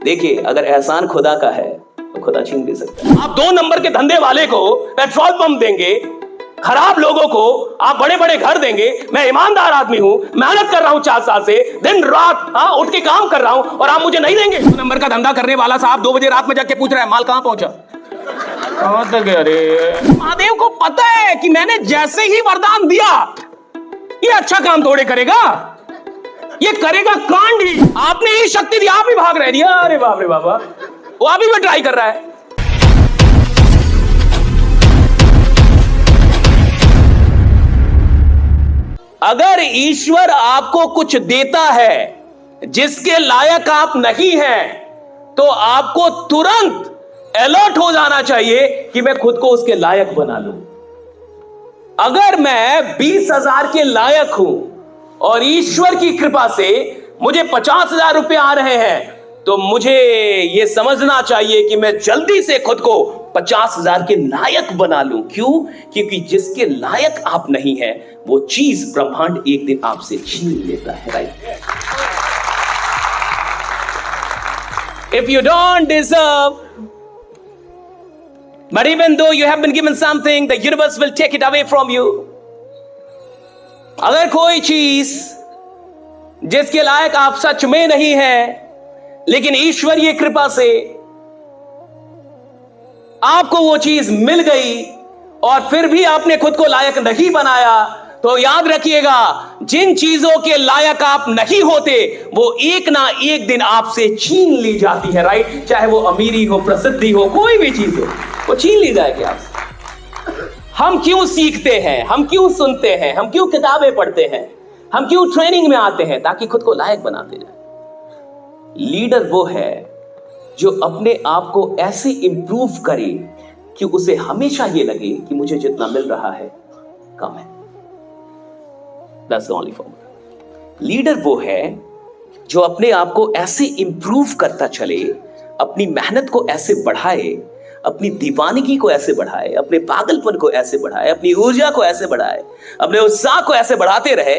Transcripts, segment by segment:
देखिए, अगर एहसान खुदा का है तो खुदा छीन भी सकता है। आप 2 नंबर के धंधे वाले को पेट्रोल पंप देंगे, खराब लोगों को आप बड़े बड़े घर देंगे। मैं ईमानदार आदमी हूं, मेहनत कर रहा हूं 4 साल से, दिन रात उठ के काम कर रहा हूं, और आप मुझे नहीं देंगे। 2 नंबर का धंधा करने वाला साहब 2 बजे रात में जाके पूछ रहा है माल कहां पहुंचा, कहां तक? अरे महादेव को पता है कि मैंने जैसे ही वरदान दिया ये अच्छा काम थोड़े करेगा, ये करेगा कांड ही। आपने ही शक्ति दी, आप ही भाग रहे दिया। अरे बाप रे बाबा, वो अभी भी ट्राई कर रहा है। अगर ईश्वर आपको कुछ देता है जिसके लायक आप नहीं हैं, तो आपको तुरंत अलर्ट हो जाना चाहिए कि मैं खुद को उसके लायक बना लूं। अगर मैं 20,000 के लायक हूं और ईश्वर की कृपा से मुझे 50,000 रुपए आ रहे हैं, तो मुझे यह समझना चाहिए कि मैं जल्दी से खुद को 50,000 के लायक बना लूं। क्यों? क्योंकि जिसके लायक आप नहीं हैं, वो चीज ब्रह्मांड एक दिन आपसे छीन लेता है। Right? If you don't deserve, but even though you have been given something, the universe will take it away from you. अगर कोई चीज जिसके लायक आप सच में नहीं है, लेकिन ईश्वरीय कृपा से आपको वो चीज मिल गई और फिर भी आपने खुद को लायक नहीं बनाया, तो याद रखिएगा, जिन चीजों के लायक आप नहीं होते, वो एक ना एक दिन आपसे छीन ली जाती है। राइट? चाहे वो अमीरी हो, प्रसिद्धि हो, कोई भी चीज हो, वो छीन ली जाएगी आपसे। हम क्यों सीखते हैं, हम क्यों सुनते हैं, हम क्यों किताबें पढ़ते हैं, हम क्यों ट्रेनिंग में आते हैं? ताकि खुद को लायक बनाते जाए। लीडर वो है जो अपने आप को ऐसे इंप्रूव करे कि उसे हमेशा ये लगे कि मुझे जितना मिल रहा है कम है। That's the only formula. Leader वो है जो अपने आप को ऐसे इंप्रूव करता चले, अपनी मेहनत को ऐसे बढ़ाए, अपनी दीवानगी को ऐसे बढ़ाए, अपने पागलपन को ऐसे बढ़ाए, अपनी ऊर्जा को ऐसे बढ़ाए, अपने उत्साह को ऐसे बढ़ाते रहे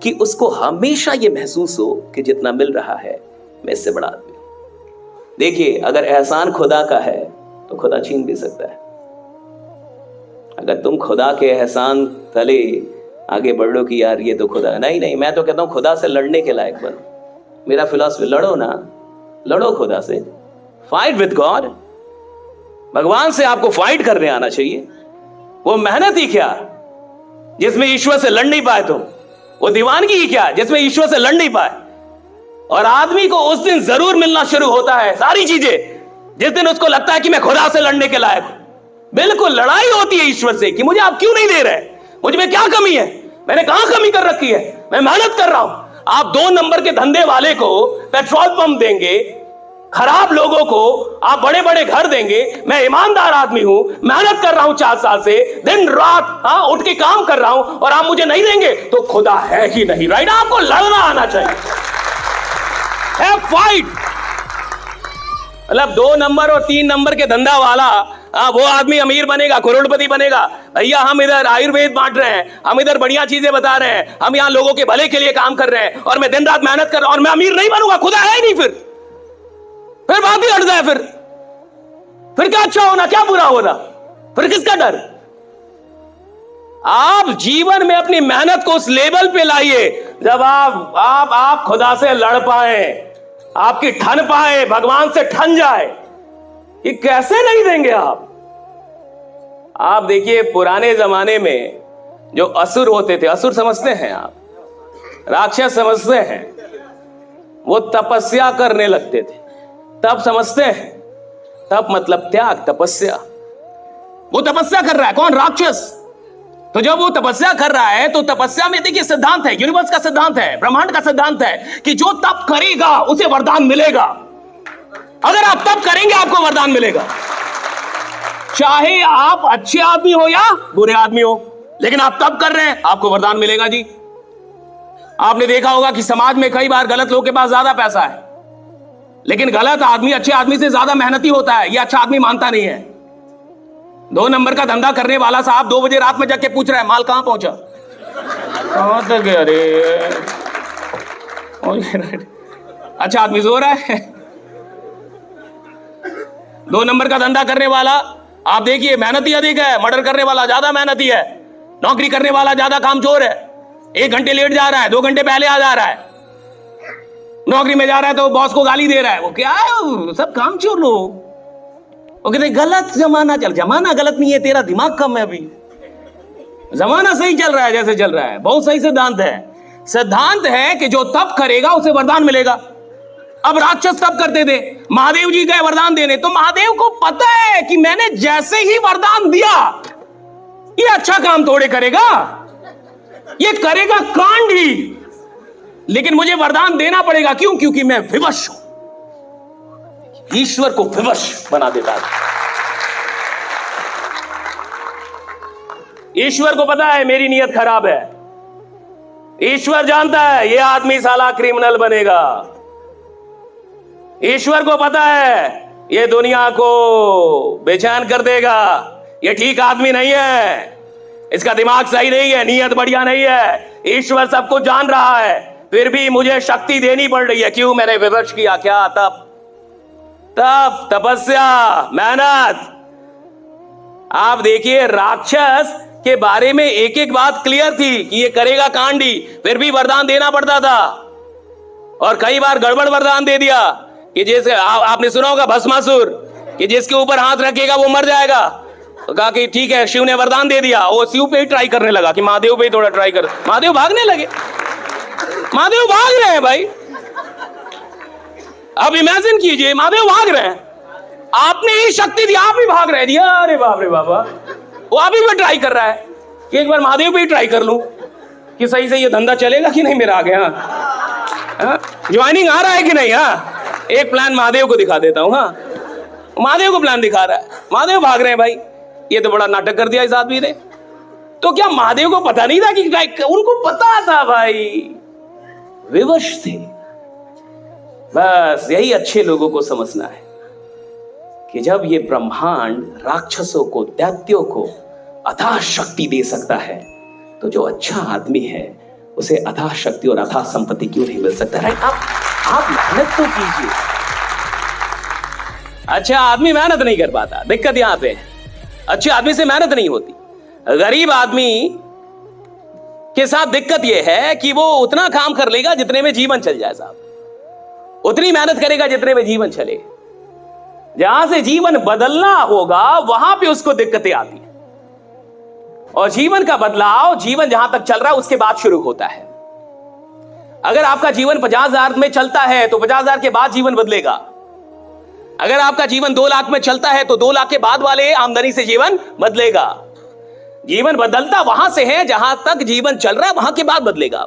कि उसको हमेशा ये महसूस हो कि जितना मिल रहा है मैं इससे बढ़ा दूं। देखिए, अगर एहसान खुदा का है तो खुदा छीन भी सकता है। अगर तुम खुदा के एहसान तले आगे बढ़ लो कि यार ये तो खुदा, नहीं, मैं तो कहता हूं खुदा से लड़ने के लायक बनो। मेरा फिलॉसफी, लड़ो ना, लड़ो खुदा से, फाइट विद गॉड। भगवान से आपको फाइट करने आना चाहिए। वो मेहनत ही क्या जिसमें ईश्वर से लड़ नहीं पाए तुम, वो दीवानगी ही क्या जिसमें ईश्वर से लड़ नहीं पाए। और आदमी को उस दिन जरूर मिलना शुरू होता है सारी चीजें जिस दिन उसको लगता है कि मैं खुदा से लड़ने के लायक हूं। बिल्कुल लड़ाई होती है ईश्वर से कि मुझे आप क्यों नहीं दे रहे, मुझ में क्या कमी है, मैंने कहां कमी कर रखी है, मैं मेहनत कर रहा हूं। आप 2 नंबर के धंधे वाले को पेट्रोल पंप देंगे, खराब लोगों को आप बड़े बड़े घर देंगे। मैं ईमानदार आदमी हूं, मेहनत कर रहा हूं 4 साल से, दिन रात उठ के काम कर रहा हूं, और आप मुझे नहीं देंगे, तो खुदा है ही नहीं। राइट? आपको लड़ना आना चाहिए, है फाइट। मतलब 2 नंबर और 3 नंबर के धंधा वाला वो आदमी अमीर बनेगा, करोड़पति बनेगा। भैया हम इधर आयुर्वेद बांट रहे हैं, हम इधर बढ़िया चीजें बता रहे हैं, हम यहाँ लोगों के भले के लिए काम कर रहे हैं, और मैं दिन रात मेहनत कर रहा हूं और मैं अमीर नहीं बनूंगा, खुदा है ही नहीं। फिर बात ही हट जाए। फिर क्या अच्छा होना, क्या बुरा होना, फिर किसका डर? आप जीवन में अपनी मेहनत को उस लेवल पे लाइए जब आप खुदा से लड़ पाए, आपकी ठन पाए, भगवान से ठन जाए। ये कैसे नहीं देंगे आप देखिए, पुराने जमाने में जो असुर होते थे, असुर समझते हैं आप, राक्षस समझते हैं, वो तपस्या करने लगते थे। तप समझते हैं, तप मतलब त्याग, तपस्या। वो तपस्या कर रहा है, कौन? राक्षस। तो जब वो तपस्या कर रहा है, तो तपस्या में देखिए सिद्धांत है, यूनिवर्स का सिद्धांत है, ब्रह्मांड का सिद्धांत है कि जो तप करेगा उसे वरदान मिलेगा। अगर आप तप करेंगे आपको वरदान मिलेगा, चाहे आप अच्छे आदमी हो या बुरे आदमी हो, लेकिन आप तप कर रहे हैं, आपको वरदान मिलेगा जी। आपने देखा होगा कि समाज में कई बार गलत लोगों के पास ज्यादा पैसा है, लेकिन गलत आदमी अच्छे आदमी से ज्यादा मेहनती होता है, यह अच्छा आदमी मानता नहीं है। 2 नंबर का धंधा करने वाला साहब 2 बजे रात में जाके पूछ रहा है माल कहां पहुंचा, कहां तक? अरे अच्छा आदमी सो रहा है, 2 नंबर का धंधा करने वाला आप देखिए मेहनती अधिक है, मर्डर करने वाला ज्यादा मेहनती है, नौकरी करने वाला ज्यादा कामचोर है, 1 घंटे लेट जा रहा है, 2 घंटे पहले आ जा रहा है, नौकरी में जा रहा है तो बॉस को गाली दे रहा है। वो क्या है, वो सब कामचोर लोग। वो कहते गलत जमाना जमाना गलत नहीं है, तेरा दिमाग कम है, अभी जमाना सही चल रहा है जैसे चल रहा है। बहुत सही सिद्धांत है। सिद्धांत है कि जो तप करेगा उसे वरदान मिलेगा। अब राक्षस तप करते थे, महादेव जी गए वरदान देने, तो महादेव को पता है कि मैंने जैसे ही वरदान दिया ये अच्छा काम थोड़े करेगा, ये करेगा कांड ही, लेकिन मुझे वरदान देना पड़ेगा। क्यों? क्योंकि मैं विवश हूं। ईश्वर को विवश बना देता है। ईश्वर को पता है मेरी नीयत खराब है। ईश्वर जानता है ये आदमी साला क्रिमिनल बनेगा। ईश्वर को पता है ये दुनिया को बेचैन कर देगा, ये ठीक आदमी नहीं है, इसका दिमाग सही नहीं है, नीयत बढ़िया नहीं है। ईश्वर सब कुछ जान रहा है, फिर भी मुझे शक्ति देनी पड़ रही है। क्यों? मैंने विवश किया। क्या? तप, तपस्या, मेहनत। आप देखिए राक्षस के बारे में एक एक बात क्लियर थी कि ये करेगा कांडी, फिर भी वरदान देना पड़ता था। और कई बार गड़बड़ वरदान दे दिया कि जैसे आपने सुना होगा भस्मासुर, कि जिसके ऊपर हाथ रखेगा वो मर जाएगा। तो कहा कि ठीक है, शिव ने वरदान दे दिया, वो शिव पे ही ट्राई करने लगा कि महादेव पे ही थोड़ा ट्राई कर। महादेव भागने लगे, महादेव भाग रहे हैं भाई। अब इमेजिन कीजिए महादेव भाग रहे हैं, आपने ही शक्ति दी, आप ही भाग रहे हैं। अरे बाप रे बाबा, वो अभी भी ट्राई कर रहा है कि एक बार महादेव पे ही ट्राई कर लूं कि सही से ये धंधा चलेगा कि नहीं मेरा आगे। हाँ, ज्वाइनिंग आ रहा है कि नहीं। हाँ, एक प्लान महादेव को दिखा देता हूं। हाँ, महादेव को प्लान दिखा रहा है, महादेव भाग रहे हैं भाई। ये तो बड़ा नाटक कर दिया इस आदमी ने। तो क्या महादेव को पता नहीं था कि? उनको पता था भाई, विवश थे। बस यही अच्छे लोगों को समझना है कि जब ये ब्रह्मांड राक्षसों को, दैत्यों को अथाह शक्ति दे सकता है, तो जो अच्छा आदमी है उसे अथाह शक्ति और अथाह संपत्ति क्यों नहीं मिल सकता? राइट? आप मेहनत तो कीजिए। अच्छा आदमी मेहनत नहीं कर पाता, दिक्कत यहां पे है। अच्छे आदमी से मेहनत नहीं होती। गरीब आदमी के साथ दिक्कत यह है कि वो उतना काम कर लेगा जितने में जीवन चल जाए साहब, उतनी मेहनत करेगा जितने में जीवन चले। जहां से जीवन बदलना होगा वहां पे उसको दिक्कतें आती हैं। और जीवन का बदलाव, जीवन जहां तक चल रहा है उसके बाद शुरू होता है। अगर आपका जीवन 50,000 में चलता है तो 50,000 के बाद जीवन बदलेगा। अगर आपका जीवन 2 लाख में चलता है तो 2 लाख के बाद वाले आमदनी से जीवन बदलेगा। जीवन बदलता वहां से है जहां तक जीवन चल रहा है, वहां के बाद बदलेगा।